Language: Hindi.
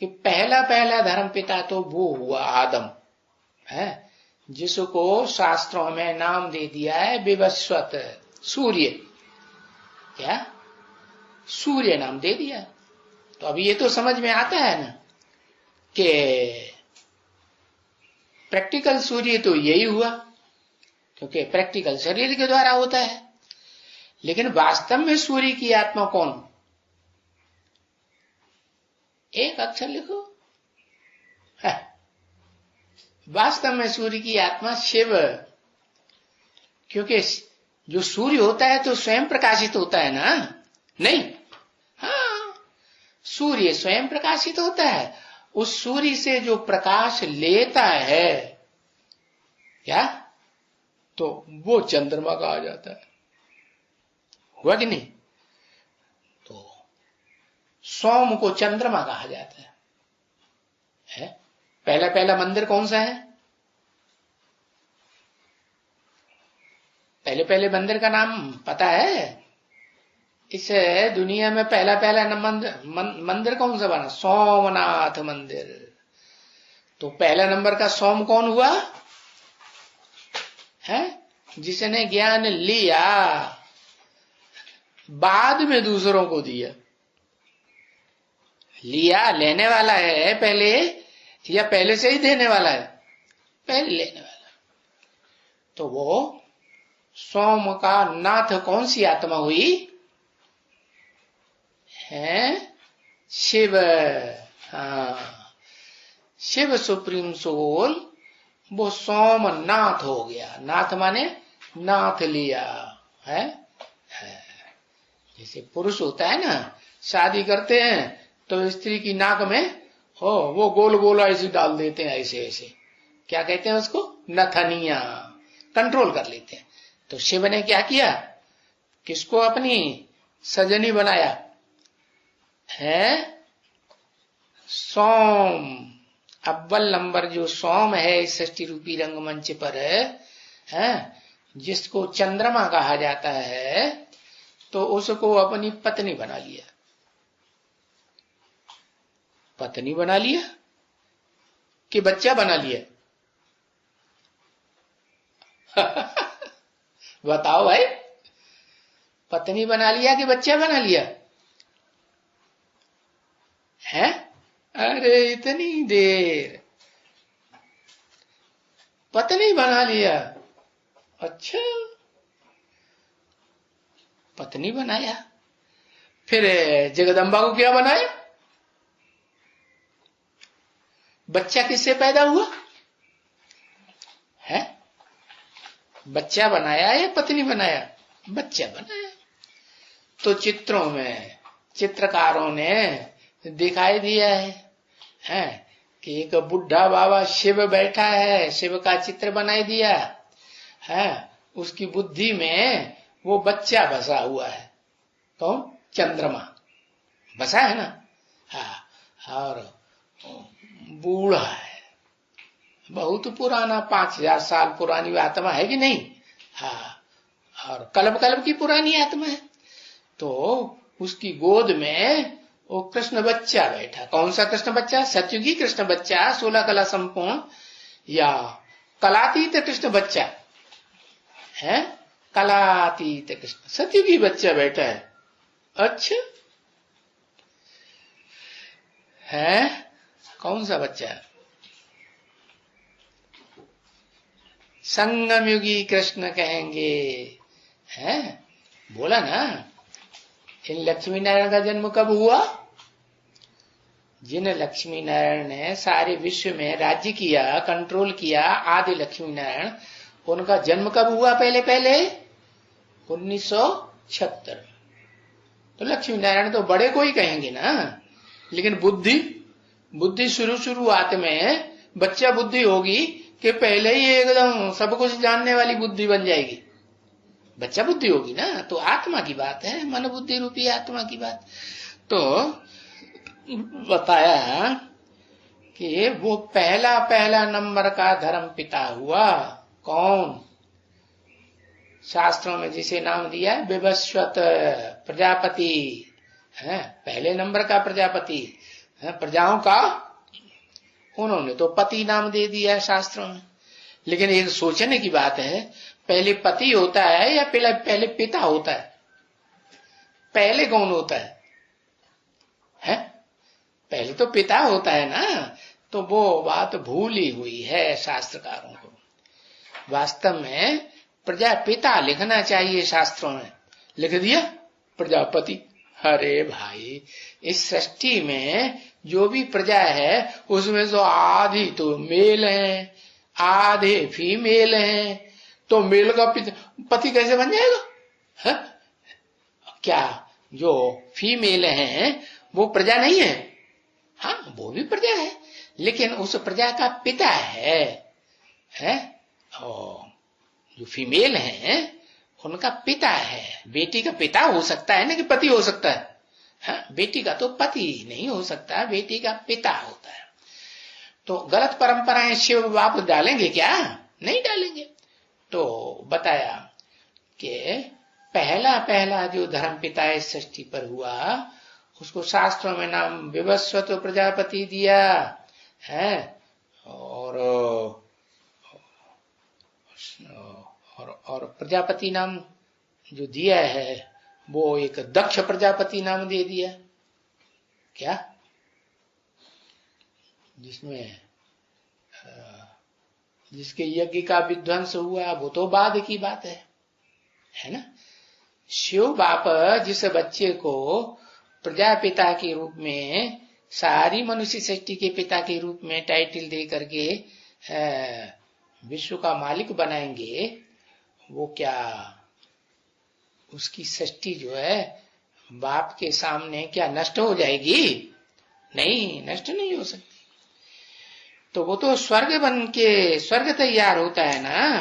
कि पहला पहला धर्म पिता तो वो हुआ आदम है, जिसको शास्त्रों में नाम दे दिया है विवस्वत, सूर्य। क्या? सूर्य नाम दे दिया। तो अभी ये तो समझ में आता है ना कि प्रैक्टिकल सूर्य तो यही हुआ, क्योंकि प्रैक्टिकल शरीर के द्वारा होता है। लेकिन वास्तव में सूर्य की आत्मा कौन? एक अक्षर लिखो। वास्तव में सूर्य की आत्मा शिव, क्योंकि जो सूर्य होता है तो स्वयं प्रकाशित होता है ना, नहीं? हाँ, सूर्य स्वयं प्रकाशित होता है। उस सूर्य से जो प्रकाश लेता है क्या, तो वो चंद्रमा कहा जाता है। हुआ कि नहीं? तो सोम को चंद्रमा कहा जाता है? पहला पहला मंदिर कौन सा है? पहले पहले मंदिर का नाम पता है? इस दुनिया में पहला पहला मंदिर कौन सा बना? सोमनाथ मंदिर। तो पहला नंबर का सोम कौन हुआ है? जिसने ज्ञान लिया, बाद में दूसरों को दिया। लिया लेने वाला है पहले, या पहले से ही देने वाला है? पहले लेने वाला। तो वो सोम का नाथ कौन सी आत्मा हुई है? शिव। हाँ, शिव सुप्रीम सोल, वो सोमनाथ हो गया। नाथ माने नाथ लिया है। जैसे पुरुष होता है ना, शादी करते हैं तो स्त्री की नाक में वो गोल गोल ऐसे डाल देते हैं, ऐसे ऐसे, क्या कहते हैं उसको? नथनिया, कंट्रोल कर लेते हैं। तो शिव ने क्या किया? किसको अपनी सजनी बनाया है? सोम। अव्वल नंबर जो सोम है इस सृष्टि रूपी रंगमंच पर है, जिसको चंद्रमा कहा जाता है, तो उसको अपनी पत्नी बना लिया। पत्नी बना लिया कि बच्चा बना लिया? बताओ भाई, पत्नी बना लिया कि बच्चा बना लिया है? अरे इतनी देर, पत्नी बना लिया। अच्छा, पत्नी बनाया, फिर जगदम्बा को क्या बनाया? बच्चा किससे पैदा हुआ है? बच्चा बनाया या पत्नी बनाया? बच्चा बनाया। तो चित्रों में चित्रकारों ने दिखाई दिया है कि एक बुढ़ा बाबा शिव बैठा है, शिव का चित्र बनाई दिया है। उसकी बुद्धि में वो बच्चा बसा हुआ है। कौन? चंद्रमा बसा है ना। हाँ, और बूढ़ा है, बहुत पुराना, 5000 साल पुरानी आत्मा है कि नहीं? हाँ, और कल्प कल्प की पुरानी आत्मा है। तो उसकी गोद में वो कृष्ण बच्चा बैठा। कौन सा कृष्ण बच्चा? सतयुगी कृष्ण बच्चा, 16 कला संपूर्ण, या कलातीत कृष्ण बच्चा है? कलातीत कृष्ण, सतयुगी बच्चा बैठा है। अच्छा है, कौन सा बच्चा? संगम युगी कृष्ण कहेंगे है। बोला ना, इन लक्ष्मी नारायण का जन्म कब हुआ? जिन लक्ष्मी नारायण ने सारे विश्व में राज्य किया, कंट्रोल किया, आदि लक्ष्मी नारायण, उनका जन्म कब हुआ? पहले पहले 1976। तो लक्ष्मी नारायण तो बड़े को ही कहेंगे ना। लेकिन बुद्धि शुरुआत में बच्चा बुद्धि होगी कि पहले ही एकदम सब कुछ जानने वाली बुद्धि बन जाएगी? बच्चा बुद्धि होगी ना। तो आत्मा की बात है, मन बुद्धि रूपी आत्मा की बात। तो बताया कि वो पहला पहला नंबर का धर्म पिता हुआ। कौन? शास्त्रों में जिसे नाम दिया विवस्वत, प्रजापति है, पहले नंबर का प्रजापति प्रजाओं का उन्होंने तो पति नाम दे दिया है शास्त्रों में। लेकिन एक सोचने की बात है, पहले पति होता है या पहले पिता होता है? पहले कौन होता है? पहले तो पिता होता है ना। तो वो बात भूली हुई है शास्त्रकारों को। वास्तव में प्रजापिता लिखना चाहिए शास्त्रों में, लिख दिया प्रजापति। अरे भाई, इस सृष्टि में जो भी प्रजा है उसमें तो आधी तो मेल है, आधे फीमेल हैं। तो मेल का पति कैसे बन जाएगा? क्या जो फीमेल हैं वो प्रजा नहीं है? हाँ, वो भी प्रजा है, लेकिन उस प्रजा का पिता है? और जो फीमेल हैं उनका पिता है। बेटी का पिता हो सकता है ना, कि पति हो सकता है? हाँ, बेटी का तो पति नहीं हो सकता, बेटी का पिता होता है। तो गलत परंपराएं शिव बाप डालेंगे क्या? नहीं डालेंगे। तो बताया कि पहला जो धर्म पिता इस सृष्टि पर हुआ उसको शास्त्रों में नाम विवस्वत प्रजापति दिया है। और प्रजापति नाम जो दिया है वो एक दक्ष प्रजापति नाम दे दिया। क्या? जिसमें जिसके यज्ञ का विध्वंस हुआ वो तो बाद की बात है ना। शिव बाप जिस बच्चे को प्रजापिता के रूप में, सारी मनुष्य सृष्टि के पिता के रूप में टाइटल दे करके विश्व का मालिक बनाएंगे, वो क्या उसकी सृष्टि जो है बाप के सामने क्या नष्ट हो जाएगी? नहीं, नष्ट नहीं हो सकती। तो वो तो स्वर्ग बन के स्वर्ग तैयार होता है ना।